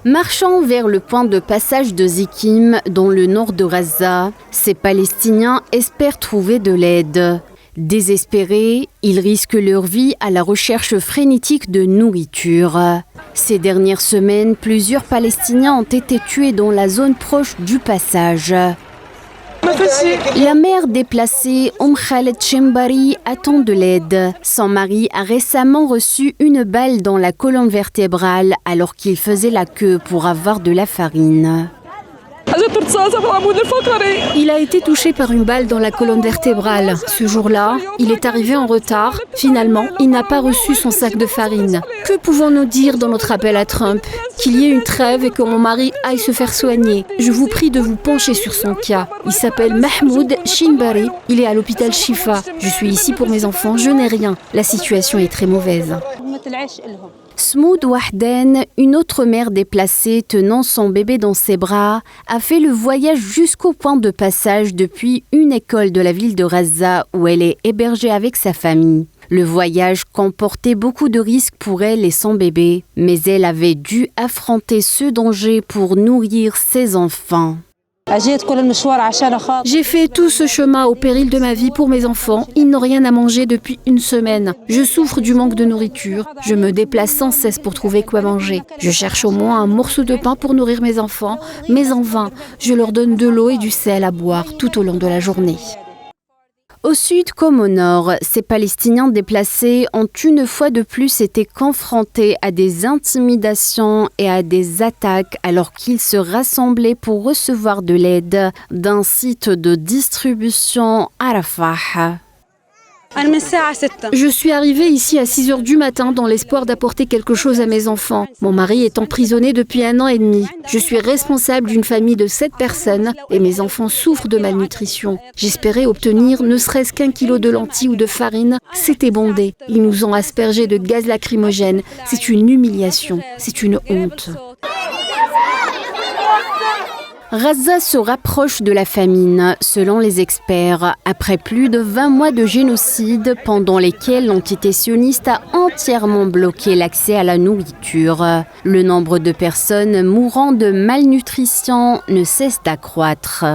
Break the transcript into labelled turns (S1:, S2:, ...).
S1: Marchant vers le point de passage de Zikim, dans le nord de Gaza, ces Palestiniens espèrent trouver de l'aide. Désespérés, ils risquent leur vie à la recherche frénétique de nourriture. Ces dernières semaines, plusieurs Palestiniens ont été tués dans la zone proche du passage. La mère déplacée, Khaled Chembari, attend de l'aide. Son mari a récemment reçu une balle dans la colonne vertébrale alors qu'il faisait la queue pour avoir de la farine.
S2: Il a été touché par une balle dans la colonne vertébrale. Ce jour-là, il est arrivé en retard. Finalement, il n'a pas reçu son sac de farine. Que pouvons-nous dire dans notre appel à Trump? Qu'il y ait une trêve et que mon mari aille se faire soigner. Je vous prie de vous pencher sur son cas. Il s'appelle Mahmoud Shinbari. Il est à l'hôpital Shifa. Je suis ici pour mes enfants. Je n'ai rien. La situation est très mauvaise.
S1: Smoud Wahden, une autre mère déplacée tenant son bébé dans ses bras, a fait le voyage jusqu'au point de passage depuis une école de la ville de Gaza où elle est hébergée avec sa famille. Le voyage comportait beaucoup de risques pour elle et son bébé, mais elle avait dû affronter ce danger pour nourrir ses enfants.
S2: J'ai fait tout ce chemin au péril de ma vie pour mes enfants. Ils n'ont rien à manger depuis une semaine. Je souffre du manque de nourriture. Je me déplace sans cesse pour trouver quoi manger. Je cherche au moins un morceau de pain pour nourrir mes enfants, mais en vain. Je leur donne de l'eau et du sel à boire tout au long de la journée.
S1: Au sud comme au nord, ces Palestiniens déplacés ont une fois de plus été confrontés à des intimidations et à des attaques alors qu'ils se rassemblaient pour recevoir de l'aide d'un site de distribution à Rafah.
S2: Je suis arrivée ici à 6h du matin dans l'espoir d'apporter quelque chose à mes enfants. Mon mari est emprisonné depuis 1 an et demi. Je suis responsable d'une famille de 7 personnes et mes enfants souffrent de malnutrition. J'espérais obtenir ne serait-ce qu'1 kilo de lentilles ou de farine. C'était bondé. Ils nous ont aspergés de gaz lacrymogène. C'est une humiliation. C'est une honte.
S1: Gaza se rapproche de la famine, selon les experts, après plus de 20 mois de génocide pendant lesquels l'entité sioniste a entièrement bloqué l'accès à la nourriture. Le nombre de personnes mourant de malnutrition ne cesse d'accroître.